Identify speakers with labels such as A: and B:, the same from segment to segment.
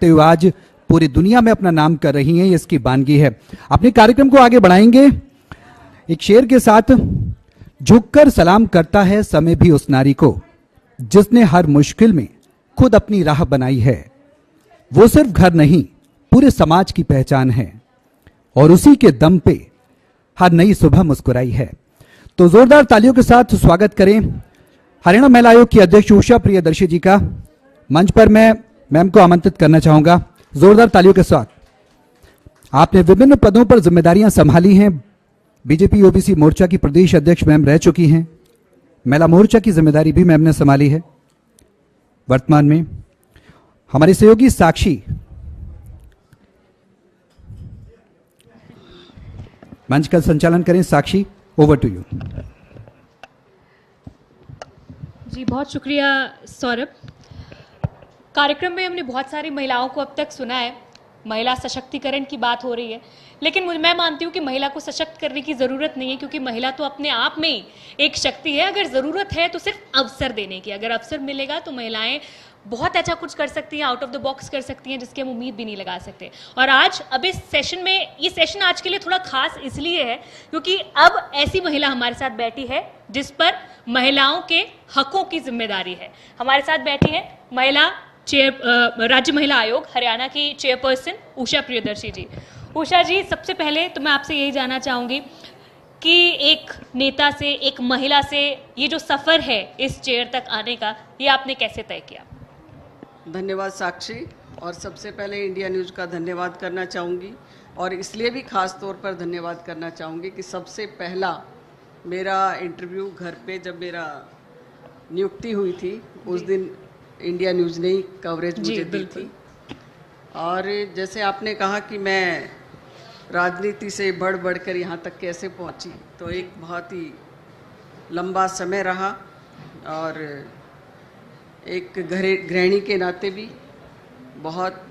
A: करते हुए आज पूरी दुनिया में अपना नाम कर रही हैं, ये इसकी वानगी है। अपने कार्यक्रम को आगे बढ़ाएंगे एक शेर के साथ। झुककर सलाम करता है समय भी उस नारी को, जिसने हर मुश्किल में खुद अपनी राह बनाई है। वो सिर्फ घर नहीं, पूरे समाज की पहचान है, और उसी के दम पे हर नई सुबह मुस्कुराई है। तो जोरदार तालियों के साथ स्वागत करें हरियाणा महिला आयोग की अध्यक्ष उषा प्रियदर्शी जी का। मंच पर मैं मैम को आमंत्रित करना चाहूंगा। जोरदार तालियों के साथ। आपने विभिन्न पदों पर जिम्मेदारियां संभाली हैं। बीजेपी ओबीसी मोर्चा की प्रदेश अध्यक्ष मैम रह चुकी हैं। महिला मोर्चा की जिम्मेदारी भी मैम ने संभाली है। वर्तमान में हमारी सहयोगी साक्षी मंच का संचालन करें। साक्षी, ओवर टू यू।
B: जी बहुत शुक्रिया सौरभ। कार्यक्रम में हमने बहुत सारी महिलाओं को अब तक सुना है, महिला सशक्तिकरण की बात हो रही है, लेकिन मैं मानती हूँ कि महिला को सशक्त करने की ज़रूरत नहीं है, क्योंकि महिला तो अपने आप में ही एक शक्ति है। अगर ज़रूरत है तो सिर्फ अवसर देने की, अगर अवसर मिलेगा तो महिलाएं बहुत अच्छा कुछ कर सकती हैं, आउट ऑफ द बॉक्स कर सकती हैं, जिसकी हम उम्मीद भी नहीं लगा सकते। और आज अब इस सेशन में, ये सेशन आज के लिए थोड़ा खास इसलिए है क्योंकि अब ऐसी महिला हमारे साथ बैठी है जिस पर महिलाओं के हकों की जिम्मेदारी है। हमारे साथ बैठी है राज्य महिला आयोग हरियाणा की चेयरपर्सन उषा प्रियदर्शी जी। उषा जी, सबसे पहले तो मैं आपसे यही जानना चाहूँगी कि एक नेता से, एक महिला से ये जो सफ़र है इस चेयर तक आने का, ये आपने कैसे तय किया?
C: धन्यवाद साक्षी। और सबसे पहले इंडिया न्यूज़ का धन्यवाद करना चाहूँगी, और इसलिए भी ख़ास तौर पर धन्यवाद करना चाहूँगी कि सबसे पहला मेरा इंटरव्यू घर पे जब मेरा नियुक्ति हुई थी उस दिन इंडिया न्यूज़ ने ही कवरेज मुझे दी थी। और जैसे आपने कहा कि मैं राजनीति से बढ़ बढ़कर यहाँ तक कैसे पहुँची, तो एक बहुत ही लंबा समय रहा, और एक गृहिणी के नाते भी बहुत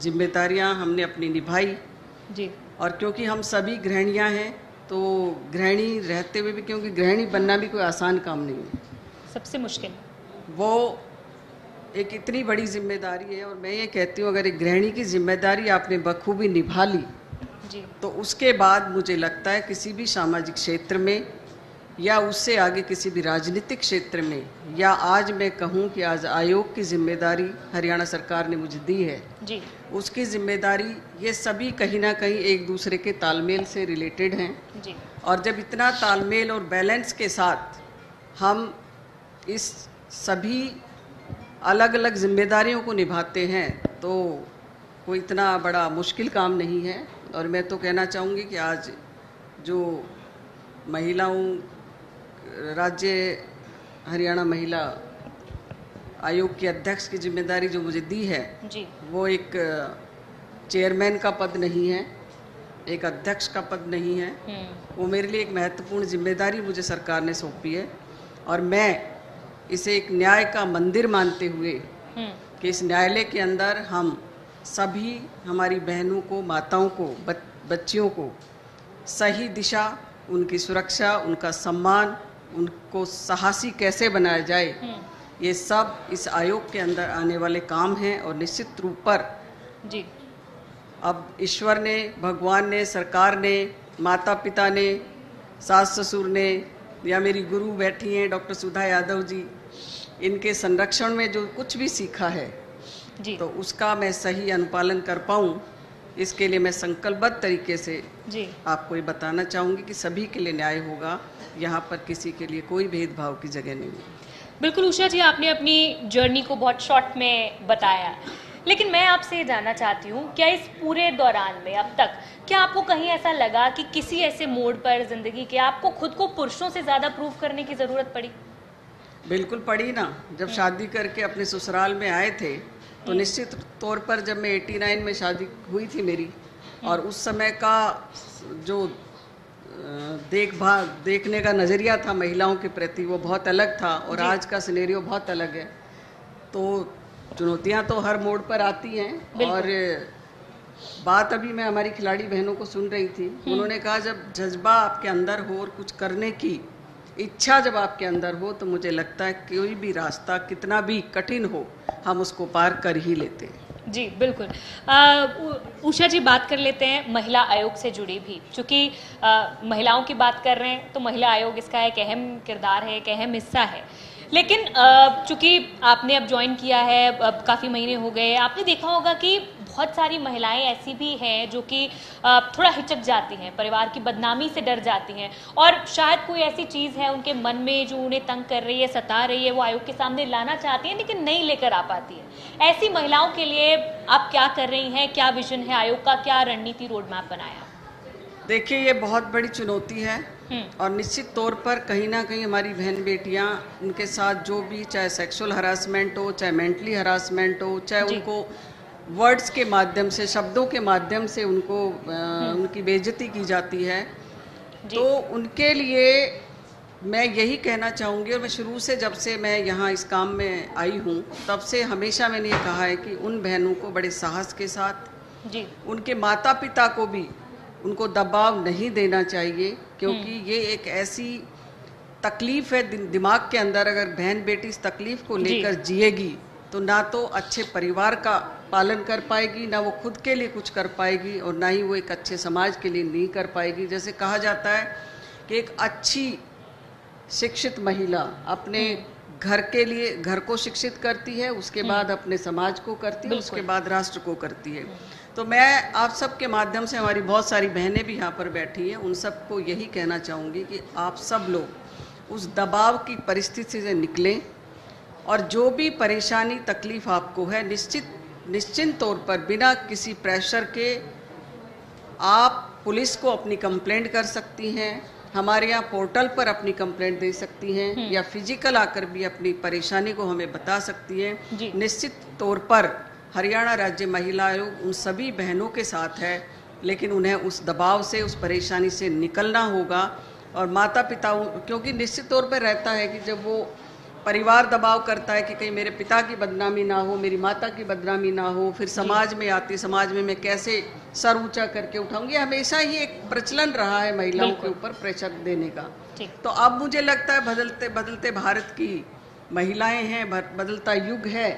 C: जिम्मेदारियां हमने अपनी निभाई जी। और क्योंकि हम सभी गृहिणियां हैं, तो गृहिणी रहते हुए भी, क्योंकि गृहिणी बनना भी कोई आसान काम नहीं है,
B: सबसे मुश्किल,
C: वो एक इतनी बड़ी जिम्मेदारी है। और मैं ये कहती हूँ, अगर एक गृहिणी की जिम्मेदारी आपने बखूबी निभा ली
B: जी, तो
C: उसके बाद मुझे लगता है किसी भी सामाजिक क्षेत्र में या उससे आगे किसी भी राजनीतिक क्षेत्र में, या आज मैं कहूँ कि आज आयोग की जिम्मेदारी हरियाणा सरकार ने मुझे दी है
B: जी,
C: उसकी जिम्मेदारी, ये सभी कहीं ना कहीं एक दूसरे के तालमेल से रिलेटेड हैं
B: जी।
C: और जब इतना तालमेल और बैलेंस के साथ हम इस सभी अलग अलग जिम्मेदारियों को निभाते हैं तो कोई इतना बड़ा मुश्किल काम नहीं है। और मैं तो कहना चाहूँगी कि आज जो महिलाओं राज्य हरियाणा महिला आयोग के अध्यक्ष की जिम्मेदारी जो मुझे दी है
B: जी,
C: वो एक चेयरमैन का पद नहीं है, एक अध्यक्ष का पद नहीं है, वो मेरे लिए एक महत्वपूर्ण जिम्मेदारी मुझे सरकार ने सौंपी है। और मैं इसे एक न्याय का मंदिर मानते हुए कि इस न्यायालय के अंदर हम सभी हमारी बहनों को, माताओं को, बच्चियों को सही दिशा, उनकी सुरक्षा, उनका सम्मान, उनको साहसी कैसे बनाया जाए, ये सब इस आयोग के अंदर आने वाले काम हैं। और निश्चित रूप पर
B: जी,
C: अब ईश्वर ने, भगवान ने, सरकार ने, माता पिता ने, सास ससुर ने, या मेरी गुरु बैठी हैं डॉक्टर सुधा यादव जी, इनके संरक्षण में जो कुछ भी सीखा है
B: जी,
C: तो उसका मैं सही अनुपालन कर पाऊँ, इसके लिए मैं संकल्पबद्ध तरीके से
B: जी,
C: आपको ये बताना चाहूँगी कि सभी के लिए न्याय होगा, यहाँ पर किसी के लिए कोई भेदभाव की जगह नहीं है।
B: बिल्कुल उषा जी, आपने अपनी जर्नी को बहुत शॉर्ट में बताया, लेकिन मैं आपसे ये जानना चाहती हूँ, क्या इस पूरे दौरान में अब तक क्या आपको कहीं ऐसा लगा कि किसी ऐसे मोड़ पर ज़िंदगी के आपको खुद को पुरुषों से ज़्यादा प्रूव करने की ज़रूरत पड़ी?
C: बिल्कुल पड़ी ना। जब शादी करके अपने ससुराल में आए थे तो निश्चित तौर पर, जब मैं 89 में शादी हुई थी मेरी, और उस समय का जो देखने का नज़रिया था महिलाओं के प्रति वो बहुत अलग था, और आज का सिनेरियो बहुत अलग है। तो चुनौतियां तो हर मोड़ पर आती हैं। और बात अभी मैं हमारी खिलाड़ी बहनों को सुन रही थी, उन्होंने कहा जब जज्बा आपके अंदर हो और कुछ करने की इच्छा जब आपके अंदर हो, तो मुझे लगता है कोई भी रास्ता कितना भी कठिन हो हम उसको पार कर ही लेते हैं।
B: जी बिल्कुल। उषा जी, बात कर लेते हैं महिला आयोग से जुड़ी भी, क्योंकि महिलाओं की बात कर रहे हैं तो महिला आयोग इसका एक अहम किरदार है, एक अहम हिस्सा है। लेकिन चूंकि आपने अब ज्वाइन किया है, अब काफ़ी महीने हो गए, आपने देखा होगा कि बहुत सारी महिलाएं ऐसी भी हैं जो कि थोड़ा हिचक जाती हैं, परिवार की बदनामी से डर जाती हैं, और शायद कोई ऐसी चीज़ है उनके मन में जो उन्हें तंग कर रही है, सता रही है, वो आयोग के सामने लाना चाहती हैं लेकिन नहीं लेकर आ पाती है। ऐसी महिलाओं के लिए आप क्या कर रही हैं, क्या विजन है आयोग का, क्या रणनीति रोड मैप बनाया?
C: देखिए, ये बहुत बड़ी चुनौती है और निश्चित तौर पर कहीं ना कहीं हमारी बहन बेटियां, उनके साथ जो भी, चाहे सेक्सुअल हरासमेंट हो, चाहे मेंटली हरासमेंट हो, चाहे उनको वर्ड्स के माध्यम से, शब्दों के माध्यम से उनको उनकी बेइज्जती की जाती है, तो उनके लिए मैं यही कहना चाहूँगी, और मैं शुरू से, जब से मैं यहाँ इस काम में आई हूँ तब से हमेशा मैंने ये कहा है कि उन बहनों को बड़े साहस के साथ, उनके माता पिता को भी उनको दबाव नहीं देना चाहिए, क्योंकि ये एक ऐसी तकलीफ है दिमाग के अंदर, अगर बहन बेटी इस तकलीफ को लेकर जिएगी तो ना तो अच्छे परिवार का पालन कर पाएगी, ना वो खुद के लिए कुछ कर पाएगी, और ना ही वो एक अच्छे समाज के लिए नहीं कर पाएगी। जैसे कहा जाता है कि एक अच्छी शिक्षित महिला अपने घर के लिए, घर को शिक्षित करती है, उसके बाद अपने समाज को करती है, उसके बाद राष्ट्र को करती है। तो मैं आप सबके माध्यम से, हमारी बहुत सारी बहनें भी यहाँ पर बैठी हैं, उन सबको यही कहना चाहूँगी कि आप सब लोग उस दबाव की परिस्थिति से निकलें, और जो भी परेशानी तकलीफ आपको है, निश्चित तौर पर बिना किसी प्रेशर के आप पुलिस को अपनी कंप्लेंट कर सकती हैं, हमारे यहाँ पोर्टल पर अपनी कंप्लेंट दे सकती हैं, या फिजिकल आकर भी अपनी परेशानी को हमें बता सकती हैं। निश्चित तौर पर हरियाणा राज्य महिला आयोग उन सभी बहनों के साथ है, लेकिन उन्हें उस दबाव से, उस परेशानी से निकलना होगा। और माता पिता, क्योंकि निश्चित तौर पर रहता है कि जब वो परिवार दबाव करता है कि कहीं मेरे पिता की बदनामी ना हो, मेरी माता की बदनामी ना हो, फिर समाज में आती, समाज में मैं कैसे सर ऊंचा करके उठाऊंगी, हमेशा ही एक प्रचलन रहा है महिलाओं के ऊपर प्रेशर देने का। तो अब मुझे लगता है बदलते बदलते भारत की महिलाएं हैं, बदलता युग है,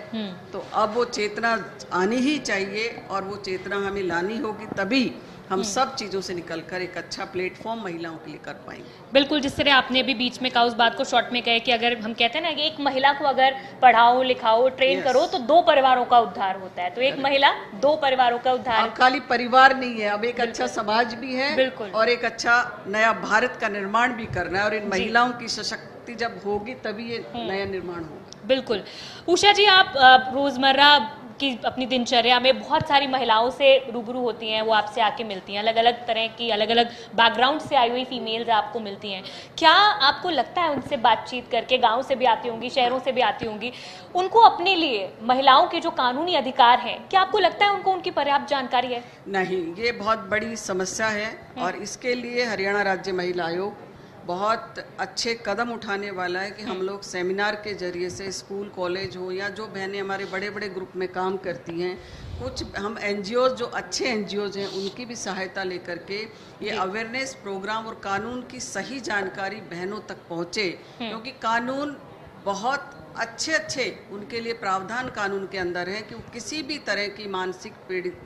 C: तो अब वो चेतना आनी ही चाहिए, और वो चेतना हमें लानी होगी, तभी हम सब चीज़ों से निकलकर एक अच्छा प्लेटफॉर्म महिलाओं के लिए कर पाएंगे।
B: बिल्कुल, जिस तरह आपने भी बीच में कहा, उस बात को शॉर्ट में कहे कि अगर हम कहते हैं ना कि एक महिला को अगर पढ़ाओ, लिखाओ, ट्रेन करो तो 2 परिवारों का उद्धार होता है, तो एक महिला 2 परिवारों का उद्धार।
C: अब खाली परिवार नहीं है, अब एक अच्छा समाज भी है, और एक अच्छा नया भारत का निर्माण भी करना है, और इन महिलाओं की सशक्ति जब होगी तभी ये नया निर्माण होगा।
B: बिल्कुल। उषा जी, आप रोजमर्रा कि अपनी दिनचर्या में बहुत सारी महिलाओं से रूबरू होती हैं, वो आपसे आके मिलती हैं, अलग अलग तरह की, अलग अलग बैकग्राउंड से आई हुई फीमेल्स आपको मिलती हैं। क्या आपको लगता है उनसे बातचीत करके, गांव से भी आती होंगी, शहरों से भी आती होंगी, उनको अपने लिए महिलाओं के जो कानूनी अधिकार हैं, क्या आपको लगता है उनको उनकी पर्याप्त जानकारी है?
C: नहीं, ये बहुत बड़ी समस्या है, और इसके लिए हरियाणा राज्य महिला आयोग बहुत अच्छे कदम उठाने वाला है कि हम लोग सेमिनार के जरिए से, स्कूल कॉलेज हो, या जो बहनें हमारे बड़े बड़े ग्रुप में काम करती हैं, कुछ हम एनजीओ, जो अच्छे एनजीओज हैं, उनकी भी सहायता लेकर के ये अवेयरनेस प्रोग्राम और कानून की सही जानकारी बहनों तक पहुँचे, क्योंकि कानून बहुत अच्छे उनके लिए प्रावधान कानून के अंदर है कि किसी भी तरह की मानसिक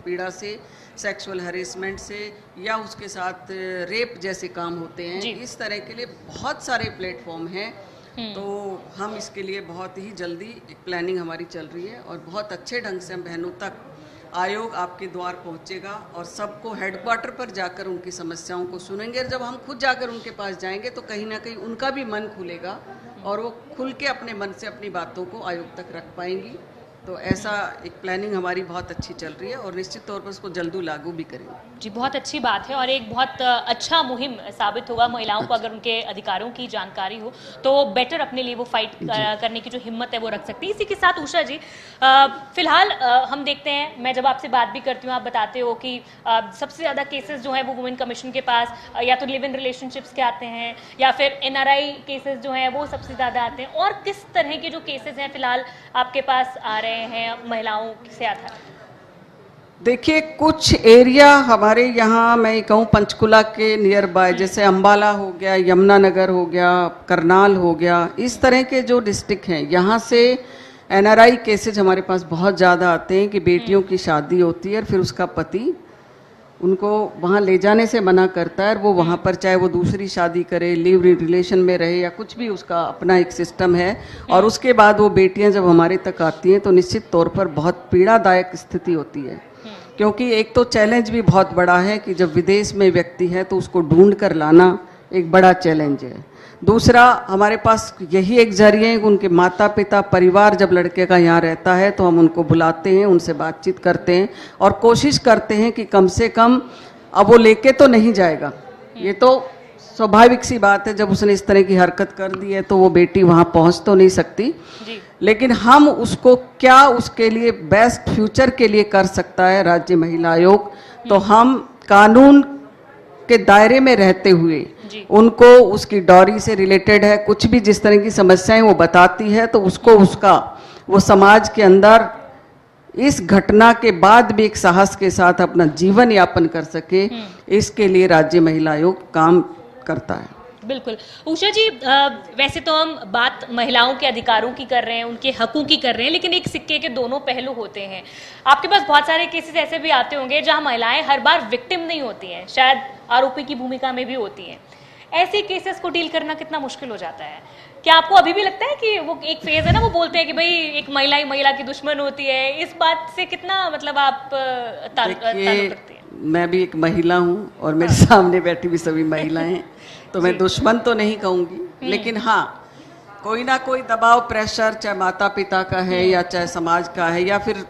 C: पीड़ा से, सेक्सुअल हरेसमेंट से, या उसके साथ रेप जैसे काम होते हैं, इस तरह के लिए बहुत सारे प्लेटफॉर्म हैं। तो हम इसके लिए बहुत ही जल्दी एक प्लानिंग हमारी चल रही है, और बहुत अच्छे ढंग से हम बहनों तक आयोग आपके द्वार पहुंचेगा, और सबको हेडक्वार्टर पर जाकर उनकी समस्याओं को सुनेंगे। जब हम खुद जाकर उनके पास जाएंगे तो कहीं ना कहीं उनका भी मन खुलेगा, और वो खुल के अपने मन से अपनी बातों को आयोग तक रख पाएंगी। तो ऐसा एक प्लानिंग हमारी बहुत अच्छी चल रही है, और निश्चित तौर पर उसको जल्दी लागू भी करेंगे।
B: जी, बहुत अच्छी बात है, और एक बहुत अच्छा मुहिम साबित होगा। महिलाओं को अगर उनके अधिकारों की जानकारी हो तो बेटर अपने लिए वो फाइट करने की जो हिम्मत है वो रख सकती है। इसी के साथ उषा जी, फिलहाल हम देखते हैं, मैं जब आपसे बात भी करती हूँ, आप बताते हो कि सबसे ज़्यादा केसेस जो हैं वो वुमेन कमीशन के पास या तो लिव इन रिलेशनशिप्स के आते हैं, या फिर NRI केसेस जो हैं वो सबसे ज़्यादा आते हैं। और किस तरह के जो केसेस हैं फिलहाल आपके पास आ रहे हैं महिलाओं से आधार?
C: देखिए, कुछ एरिया हमारे यहाँ, मैं कहूँ पंचकुला के नियर बाय, जैसे अंबाला हो गया, यमुनानगर हो गया, करनाल हो गया, इस तरह के जो डिस्ट्रिक्ट हैं, यहाँ से एनआरआई केसेज हमारे पास बहुत ज़्यादा आते हैं कि बेटियों की शादी होती है और फिर उसका पति उनको वहाँ ले जाने से मना करता है और वो वहाँ पर चाहे वो दूसरी शादी करे, लिव रिलेशन में रहे या कुछ भी, उसका अपना एक सिस्टम है। और उसके बाद वो बेटियाँ जब हमारे तक आती हैं तो निश्चित तौर पर बहुत पीड़ादायक स्थिति होती है, क्योंकि एक तो चैलेंज भी बहुत बड़ा है कि जब विदेश में व्यक्ति है तो उसको ढूंढ कर लाना एक बड़ा चैलेंज है। दूसरा, हमारे पास यही एक जरिए है कि उनके माता पिता परिवार जब लड़के का यहाँ रहता है तो हम उनको बुलाते हैं, उनसे बातचीत करते हैं और कोशिश करते हैं कि कम से कम, अब वो लेके तो नहीं जाएगा, ये तो स्वाभाविक सी बात है, जब उसने इस तरह की हरकत कर दी है तो वो बेटी वहाँ पहुँच तो नहीं सकती, लेकिन हम उसको क्या उसके लिए बेस्ट फ्यूचर के लिए कर सकता है राज्य महिला आयोग, तो हम कानून के दायरे में रहते हुए उनको उसकी डॉरी से रिलेटेड है कुछ भी जिस तरह की समस्याएं वो बताती है तो उसको उसका वो समाज के अंदर इस घटना के बाद भी एक साहस के साथ अपना जीवन यापन कर सके, इसके लिए राज्य महिला आयोग काम करता है।
B: बिल्कुल। उषा जी, वैसे तो हम बात महिलाओं के अधिकारों की कर रहे हैं, उनके हकों की कर रहे हैं, लेकिन एक सिक्के के दोनों पहलू होते हैं। आपके पास बहुत सारे केसेस ऐसे भी आते होंगे जहां महिलाएं हर बार विक्टिम नहीं होती हैं, शायद आरोपी की भूमिका में भी होती हैं। ऐसे केसेस को डील करना कितना मुश्किल हो जाता है? क्या आपको अभी भी लगता है कि वो एक फेज है ना, वो बोलते हैं कि भाई एक महिला ही महिला की दुश्मन होती है, इस बात से कितना मतलब आप ताल्लुक रखते हैं?
C: मैं भी एक महिला हूँ और मेरे सामने बैठी भी सभी महिलाएं, तो मैं दुश्मन तो नहीं कहूँगी, लेकिन हाँ, कोई ना कोई दबाव, प्रेशर, चाहे माता पिता का है या चाहे समाज का है या फिर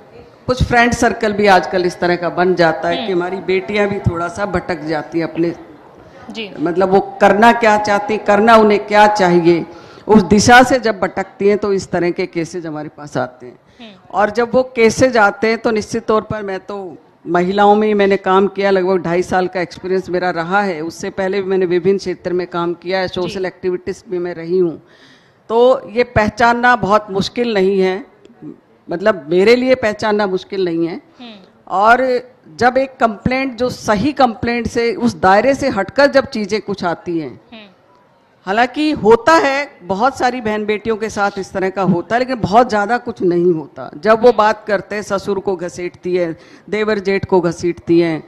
C: कुछ फ्रेंड सर्कल भी आजकल इस तरह का बन जाता है कि हमारी बेटियां भी थोड़ा सा भटक जाती हैं अपने मतलब वो करना क्या चाहती, करना उन्हें क्या चाहिए, उस दिशा से जब भटकती हैं तो इस तरह के केसेज हमारे पास आते हैं। और जब वो केसेज आते हैं तो निश्चित तौर पर, मैं तो महिलाओं में ही मैंने काम किया, लगभग 2.5 साल का एक्सपीरियंस मेरा रहा है, उससे पहले भी मैंने विभिन्न क्षेत्र में काम किया है, सोशल एक्टिविटीज भी मैं रही हूँ, तो ये पहचानना बहुत मुश्किल नहीं है, मतलब मेरे लिए पहचानना मुश्किल नहीं है। और जब एक कंप्लेंट जो सही कंप्लेंट से, उस दायरे से हटकर जब चीजें कुछ आती हैं, हालांकि होता है बहुत सारी बहन बेटियों के साथ इस तरह का होता है, लेकिन बहुत ज़्यादा कुछ नहीं होता। जब वो बात करते हैं, ससुर को घसीटती है, देवर जेठ को घसीटती हैं,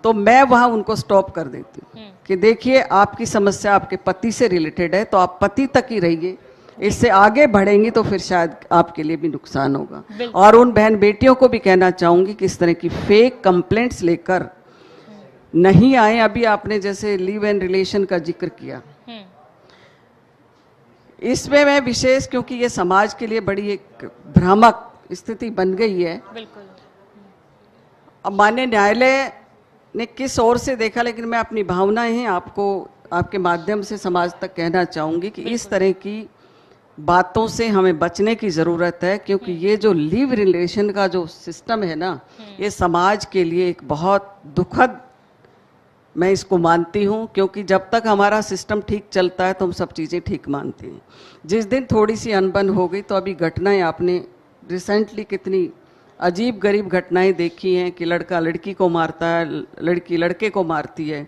C: तो मैं वहाँ उनको स्टॉप कर देती हूँ कि देखिए आपकी समस्या आपके पति से रिलेटेड है, तो आप पति तक ही रहिए, इससे आगे बढ़ेंगी तो फिर शायद आपके लिए भी नुकसान होगा। और उन बहन बेटियों को भी कहना चाहूँगी कि इस तरह की फेक कंप्लेंट्स लेकर नहीं आए। अभी आपने जैसे लिव एंड रिलेशन का जिक्र किया, इसमें मैं विशेष, क्योंकि ये समाज के लिए बड़ी एक भ्रामक स्थिति बन गई है। बिल्कुल। अब माननीय न्यायालय ने किस ओर से देखा, लेकिन मैं अपनी भावनाएं हैं आपको आपके माध्यम से समाज तक कहना चाहूँगी कि इस तरह की बातों से हमें बचने की ज़रूरत है, क्योंकि ये जो लिव रिलेशन का जो सिस्टम है ना, ये समाज के लिए एक बहुत दुखद, मैं इसको मानती हूँ, क्योंकि जब तक हमारा सिस्टम ठीक चलता है तो हम सब चीज़ें ठीक मानते हैं। जिस दिन थोड़ी सी अनबन हो गई, तो अभी घटनाएं आपने रिसेंटली कितनी अजीब गरीब घटनाएं देखी हैं कि लड़का लड़की को मारता है, लड़की लड़के को मारती है,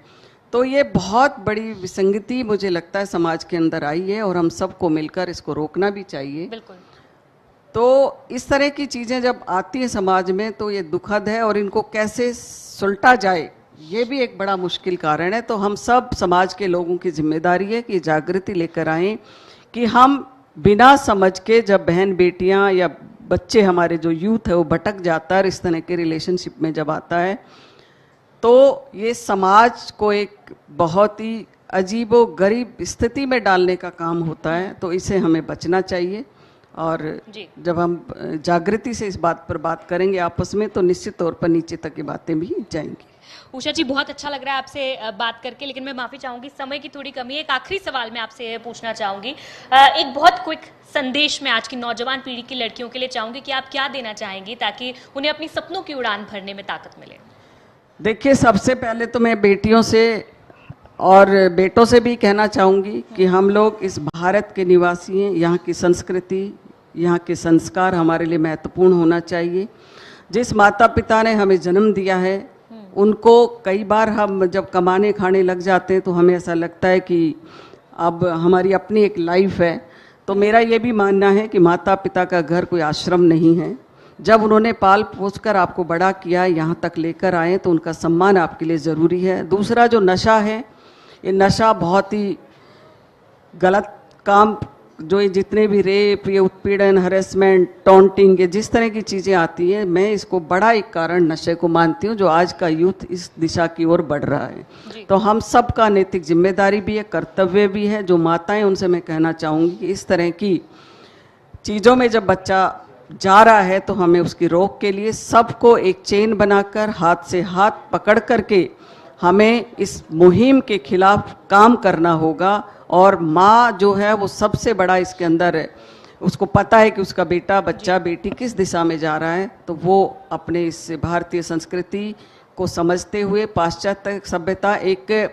C: तो ये बहुत बड़ी विसंगति मुझे लगता है समाज के अंदर आई है और हम सबको मिलकर इसको रोकना भी चाहिए। बिल्कुल। तो इस तरह की चीज़ें जब आती हैं समाज में तो ये दुखद है, और इनको कैसे सुलटा जाए ये भी एक बड़ा मुश्किल कारण है। तो हम सब समाज के लोगों की जिम्मेदारी है कि जागृति लेकर आएं कि हम बिना समझ के, जब बहन बेटियां या बच्चे, हमारे जो यूथ है वो भटक जाता है इस तरह के रिलेशनशिप में जब आता है, तो ये समाज को एक बहुत ही अजीबो गरीब स्थिति में डालने का काम होता है। तो इसे हमें बचना चाहिए, और जब हम जागृति से इस बात पर बात करेंगे आपस में, तो निश्चित तौर पर नीचे तक की बातें भी जाएंगी।
B: उषा जी, बहुत अच्छा लग रहा है आपसे बात करके, लेकिन मैं माफ़ी चाहूँगी, समय की थोड़ी कमी है। एक आखिरी सवाल मैं आपसे पूछना चाहूँगी, एक बहुत क्विक संदेश मैं आज की नौजवान पीढ़ी की लड़कियों के लिए चाहूँगी कि आप क्या देना चाहेंगी ताकि उन्हें अपनी सपनों की उड़ान भरने में ताकत मिले?
C: देखिए, सबसे पहले तो मैं बेटियों से और बेटों से भी कहना चाहूँगी कि हम लोग इस भारत के निवासी हैं, यहाँ की संस्कृति, यहाँ के संस्कार हमारे लिए महत्वपूर्ण होना चाहिए। जिस माता पिता ने हमें जन्म दिया है, उनको कई बार हम जब कमाने खाने लग जाते हैं तो हमें ऐसा लगता है कि अब हमारी अपनी एक लाइफ है, तो मेरा ये भी मानना है कि माता पिता का घर कोई आश्रम नहीं है। जब उन्होंने पाल पोस कर आपको बड़ा किया, यहाँ तक लेकर आए, तो उनका सम्मान आपके लिए ज़रूरी है। दूसरा जो नशा है, ये नशा बहुत ही गलत काम, जो ये जितने भी रेप, ये उत्पीड़न, हरेसमेंट, टॉन्टिंग, ये जिस तरह की चीज़ें आती हैं, मैं इसको बड़ा एक कारण नशे को मानती हूँ, जो आज का यूथ इस दिशा की ओर बढ़ रहा है। तो हम सब का नैतिक जिम्मेदारी भी है, कर्तव्य भी है। जो माताएं, उनसे मैं कहना चाहूँगी कि इस तरह की चीज़ों में जब बच्चा जा रहा है तो हमें उसकी रोक के लिए सबको एक चेन बनाकर, हाथ से हाथ पकड़ करके हमें इस मुहिम के खिलाफ काम करना होगा। और माँ जो है वो सबसे बड़ा इसके अंदर है, उसको पता है कि उसका बेटा, बच्चा, बेटी किस दिशा में जा रहा है, तो वो अपने इस भारतीय संस्कृति को समझते हुए पाश्चात्य सभ्यता एक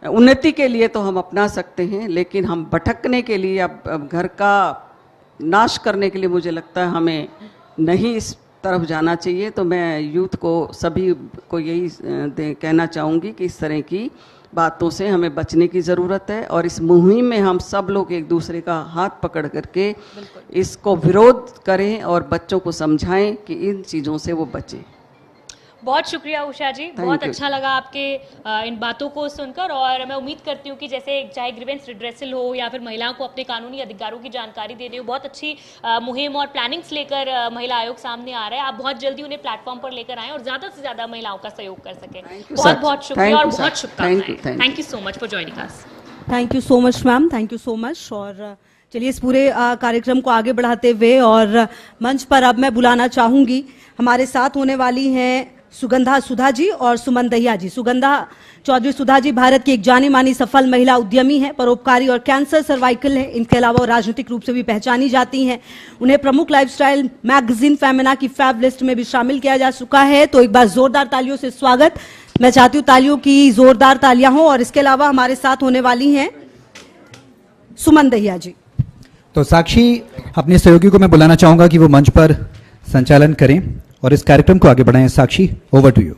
C: उन्नति के लिए तो हम अपना सकते हैं, लेकिन हम भटकने के लिए, अब घर का नाश करने के लिए मुझे लगता है हमें नहीं इस तरफ जाना चाहिए। तो मैं यूथ को, सभी को यही कहना चाहूँगी कि इस तरह की बातों से हमें बचने की ज़रूरत है, और इस मुहिम में हम सब लोग एक दूसरे का हाथ पकड़ करके इसको विरोध करें और बच्चों को समझाएं कि इन चीज़ों से वो बचें।
B: बहुत शुक्रिया उषा जी, बहुत अच्छा लगा आपके इन बातों को सुनकर। और मैं उम्मीद करती हूँ कि जैसे चाहे ग्रीवेंस रिड्रेसल हो या फिर महिलाओं को अपने कानूनी अधिकारों की जानकारी देने हो, बहुत अच्छी मुहिम और प्लानिंग्स लेकर महिला आयोग सामने आ रहा है। आप बहुत जल्दी उन्हें प्लेटफॉर्म पर लेकर आएं और ज़्यादा से ज़्यादा महिलाओं का सहयोग कर सकें। बहुत बहुत शुक्रिया और बहुत शुभकामनाएं। Thank you so much for joining us.
D: Thank you so much ma'am, thank you so much. और चलिए इस पूरे कार्यक्रम को आगे बढ़ाते हुए और मंच पर अब मैं बुलाना चाहूँगी, हमारे साथ होने वाली हैं सुगंधा सुधा जी और सुमन दहिया जी। सुगंधा चौधरी सुधा जी भारत की एक जानी मानी सफल महिला उद्यमी हैं, परोपकारी और कैंसर सर्वाइकल है। इनके अलावा वो राजनीतिक रूप से भी पहचानी जाती हैं। उन्हें प्रमुख लाइफस्टाइल मैगजीन फेमिना की फैब लिस्ट में भी शामिल किया जा चुका है। तो एक बार जोरदार तालियों से स्वागत। मैं चाहती हूँ तालियों की जोरदार तालियां हो। और इसके अलावा हमारे साथ होने वाली हैं सुमन दहिया जी।
A: तो साक्षी, अपने सहयोगी को मैं बुलाना चाहूंगा कि वो मंच पर संचालन करें और इस कार्यक्रम को आगे बढ़ाएं। साक्षी, ओवर टू यू।